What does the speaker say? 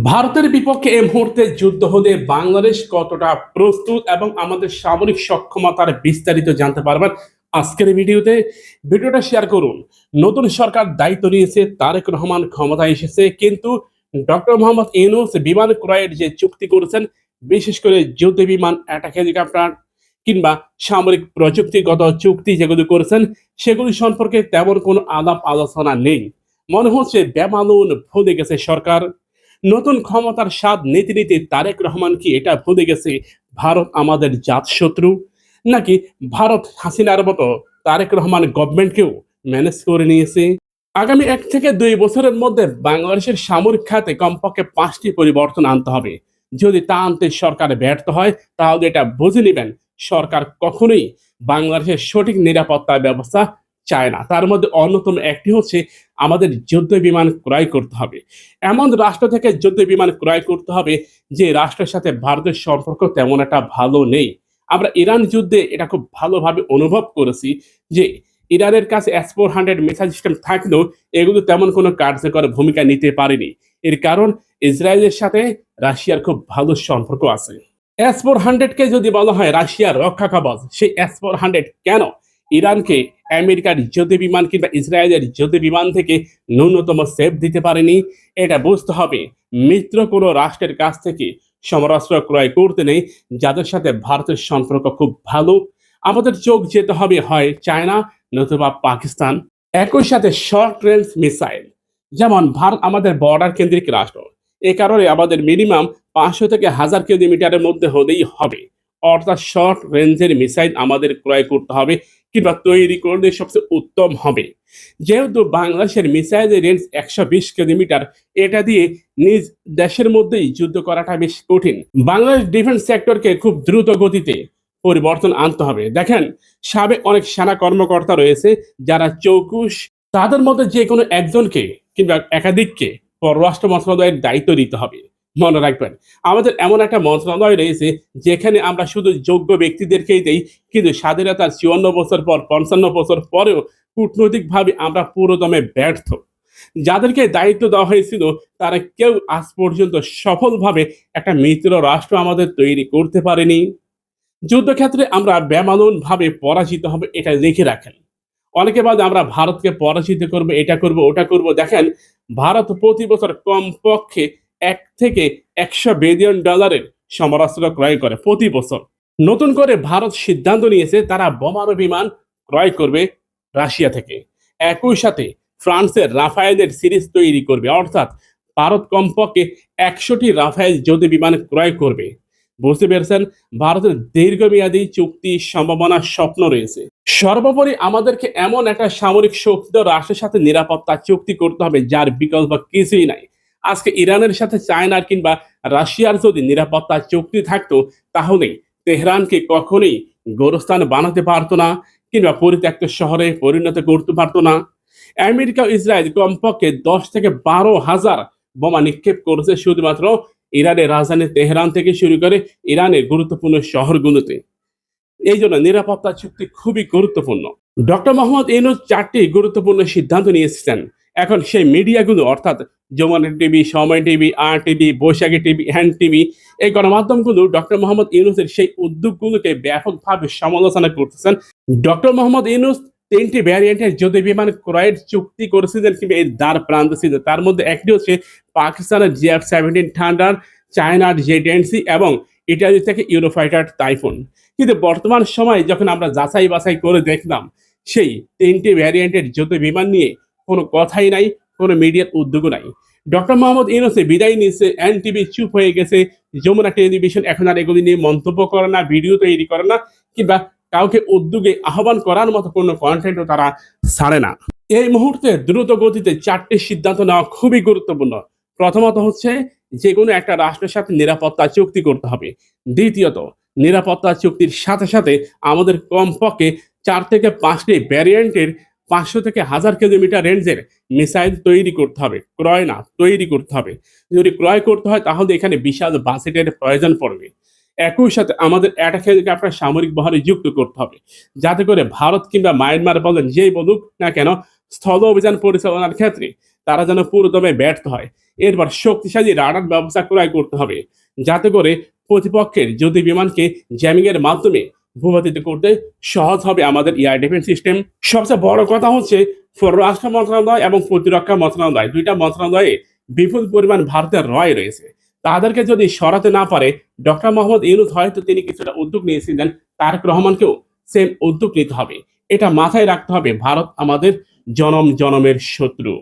ভারতের বিপক্ষে এই মুহূর্তে যুদ্ধ হতে বাংলাদেশ কতটা প্রস্তুত এবং আমাদের সামরিক সক্ষমতার বিস্তারিত জানতে পারবেন আজকের ভিডিওতে। ভিডিওটা শেয়ার করুন। নতুন সরকার দায়িত্ব নিয়েছে, তারেক রহমান ক্ষমতায় এসেছে, কিন্তু ডক্টর মোহাম্মদ ইউনূস বিমান ক্রয়ের যে চুক্তি করেছেন, বিশেষ করে যুদ্ধ বিমান, অ্যাটাক হেলিকপ্টার কিংবা সামরিক প্রযুক্তিগত চুক্তি যেগুলো করেছেন, সেগুলি সম্পর্কে তেমন কোনো আলাপ আলোচনা নেই। মনে হচ্ছে বেমালুন ভুলে গেছে সরকার। নতুন ক্ষমতার স্বাদ নিতে নিতে তারেক রহমান কি এটা ভুলে গেছে ভারত আমাদের জাতশত্রু, নাকি ভারত হাসিনার মতো তারেক রহমান গভর্নমেন্টকেও ম্যানেজ করে নিয়েছে? আগামী 1 থেকে 2 বছরের মধ্যে বাংলাদেশের সামরিক খাতে কমপক্ষে 5টি পরিবর্তন আনতে হবে। যদি তা আনতে সরকার ব্যর্থ হয়, তাহলে এটা বুঝে নেবেন সরকার কখনোই বাংলাদেশের সঠিক নিরাপত্তা ব্যবস্থা চায় না। তার মধ্যে অন্যতম একটি হচ্ছে আমাদের যুদ্ধ বিমান ক্রয় করতে হবে। এমন রাষ্ট্র থেকে যুদ্ধ বিমান ক্রয় করতে হবে যে রাষ্ট্রের সাথে ভারতের সম্পর্ক তেমন একটা ভালো নেই। আমরা ইরান যুদ্ধে এটা খুব ভালোভাবে অনুভব করেছি যে ইরানের কাছে S-400 মিসাইল সিস্টেম থাকলেও এগুলো তেমন কোনো কার্যকর ভূমিকা নিতে পারেনি। এর কারণ ইসরায়েলের সাথে রাশিয়ার খুব ভালো সম্পর্ক আছে। S-400 কে যদি বলা হয় রাশিয়ার রক্ষা কবচ, সেই S-400 কেন ইরানকে আমেরিকার যুদ্ধ বিমান কিংবা ইসরায়েলের যুদ্ধ বিমান থেকে ন্যূনতম সেফ দিতে পারেনি? এটা বুঝতে হবে মিত্র কোনো রাষ্ট্রের কাছ থেকে সমরাস্ত্র ক্রয় করতে নেই যাদের সাথে ভারতের সম্পর্ক খুব ভালো। আমাদের চোখ যেতে হবে হয় চায়না নতুবা পাকিস্তান। একই সাথে শর্ট রেঞ্জ মিসাইল, যেমন ভারত আমাদের বর্ডার কেন্দ্রিক রাষ্ট্র, এ কারণে আমাদের মিনিমাম 500 থেকে 1000 কিলোমিটারের মধ্যে হলেই হবে। অর্থাৎ শর্ট রেঞ্জের মিসাইল আমাদের ক্রয় করতে হবে কিংবা তৈরি করলে সবচেয়ে উত্তম হবে। যেহেতু বাংলাদেশের মিসাইলের রেঞ্জ 120 কিলোমিটার, এটা দিয়ে নিজ দেশের মধ্যেই যুদ্ধ করাটা বেশ কঠিন। বাংলাদেশ ডিফেন্স সেক্টরকে খুব দ্রুত গতিতে পরিবর্তন আনতে হবে। দেখেন, সাবেক অনেক সেনা কর্মকর্তা রয়েছে যারা চৌকুশ, তাদের মধ্যে যে কোনো একজনকে কিংবা একাধিককে পররাষ্ট্র মন্ত্রণালয়ের দায়িত্ব দিতে হবে। মনে রাখবেন, আমাদের এমন একটা মন্ত্রণালয় রয়েছে যেখানে আমরা শুধু যোগ্য ব্যক্তিদেরকেই দেই, কিন্তু স্বাধীনতার 54 বছর পর, 55 বছর পরেও কূটনৈতিকভাবে আমরা পুরোদমে ব্যর্থ। যাদেরকে দায়িত্ব দেওয়া হয়েছিল তারা কেউ আজ পর্যন্ত সফলভাবে একটা মিত্র রাষ্ট্র আমাদের তৈরি করতে পারেনি। যুদ্ধক্ষেত্রে আমরা বেমালুন ভাবে পরাজিত হবে, এটা লিখে রাখেন। অনেকে বলে আমরা ভারতকে পরাজিত করবো, এটা করবো, ওটা করবো। দেখেন, ভারত প্রতি বছর কমপক্ষে 1 থেকে 100 বিলিয়ন ডলারের সমরাস্ত্র ক্রয় করে প্রতি বছর। নতুন করে ভারত সিদ্ধান্ত নিয়েছে তারা বোমারু বিমান ক্রয় করবে রাশিয়া থেকে। একই সাথে ফ্রান্সের রাফায়েলের সিরিজ তৈরি করবে। অর্থাৎ ভারত কমপক্ষে 100টি রাফায়েল যুদ্ধ বিমান ক্রয় করবে। বুঝতে পেরেছেন, ভারতের দীর্ঘমেয়াদী চুক্তি সম্ভাবনার স্বপ্ন রয়েছে। সর্বোপরি আমাদেরকে এমন একটা সামরিক শক্তিধর রাষ্ট্রের সাথে নিরাপত্তা চুক্তি করতে হবে যার বিকল্প কিছুই নাই। আজকে ইরানের সাথে চায়নার কিংবা রাশিয়ার যদি নিরাপত্তা চুক্তি থাকতো, তাহলে তেহরানকে কখনোই গোরস্থান বানাতে পারতো না কিংবা পরিত্যক্ত শহরে পরিণত করতে পারতো না। আমেরিকা ও ইসরায়েল কমপক্ষে 10 থেকে 12 হাজার বোমা নিক্ষেপ করেছে শুধুমাত্র ইরানের রাজধানী তেহরান থেকে শুরু করে ইরানের গুরুত্বপূর্ণ শহরগুলোতে। এই জন্য নিরাপত্তা চুক্তি খুবই গুরুত্বপূর্ণ। ডক্টর মোহাম্মদ ইউনূস 4টি গুরুত্বপূর্ণ সিদ্ধান্ত নিয়েছেন। এখন সেই মিডিয়াগুলো, অর্থাৎ যমুনা টিভি, সময় টিভি, আর টিভি, বৈশাখী টিভি, হ্যান্ড টিভি, এই গণমাধ্যমগুলো ডক্টর মোহাম্মদ ইউনূসের সেই উদ্যোগগুলোকে ব্যাপকভাবে সমালোচনা করতেছেন। ডক্টর মোহাম্মদ ইউনূস 3টি ভ্যারিয়েন্টের যুদ্ধ বিমান ক্রয়ের চুক্তি করেছিলেন কিংবা এর দ্বার প্রান্তে ছিল। তার মধ্যে একটি হচ্ছে পাকিস্তানের JF-17 থান্ডার, চায়নার J-10C এবং ইটালি থেকে ইউরোফাইটার টাইফুন। কিন্তু বর্তমান সময়ে যখন আমরা যাচাই বাছাই করে দেখলাম, সেই 3টি ভ্যারিয়েন্টের যুদ্ধ বিমান নিয়ে কোনো কথাই নাই, কোনো মিডিয়ার উদ্যোগও নাই। ডক্টর মোহাম্মদ ইউনূসে বিদায় নিয়েছে, এনটিভি চুপ হয়ে গেছে, যমুনা টেলিভিশন এখন আর এগুলি নিয়ে মন্তব্য করে না, ভিডিও তৈরি করে না, কিংবা কাউকে উদ্যোগে আহ্বান করার মতো কোনো কন্টেন্টও তারা ছাড়ে না। এই মুহূর্তে দ্রুত গতিতে 4টি সিদ্ধান্ত নেওয়া খুবই গুরুত্বপূর্ণ। প্রথমত হচ্ছে যে কোনো একটা রাষ্ট্রের সাথে নিরাপত্তা চুক্তি করতে হবে। দ্বিতীয়ত, নিরাপত্তা চুক্তির সাথে সাথে আমাদের কমপক্ষে 4 থেকে 5টি ভ্যারিয়েন্টের 500 থেকে 1000 কিলোমিটার রেঞ্জের মিসাইল তৈরি করতে হবে। ক্রয় না, তৈরি করতে হবে। যদি ক্রয় করতে হয় তাহলে এখানে বিশাল বাজেটের প্রয়োজন পড়বে। একই সাথে আমাদের অ্যাটাক হেলিকপ্টার সামরিক বহরে যুক্ত করতে হবে, যাতে করে ভারত কিংবা মায়ানমার বলেন, যেই বলুক না কেন, স্থল অভিযান পরিচালনার ক্ষেত্রে তারা যেন পুরোদমে ব্যর্থ হয়। এরপর শক্তিশালী রাডার ব্যবস্থা ক্রয় করতে হবে, যাতে করে প্রতিপক্ষের যুদ্ধ বিমানকে জ্যামিং এর মাধ্যমে ভূপাতিত করতে সহজ হবে আমাদের এয়ার ডিফেন্স সিস্টেম। সবচেয়ে বড় কথা হচ্ছে পররাষ্ট্র মন্ত্রণালয় এবং প্রতিরক্ষা মন্ত্রণালয়, দুইটা মন্ত্রণালয়ে বিপুল পরিমাণ ভারতের রয় রয়েছে। তাদেরকে যদি সরাতে না পারে ডক্টর মোহাম্মদ ইউনূস, হয়তো তিনি কিছুটা উদ্যোগ নিয়েছিলেন, তারেক রহমানকেও সেম উদ্যোগ নিতে হবে। এটা মাথায় রাখতে হবে, ভারত আমাদের জনম জনমের শত্রু।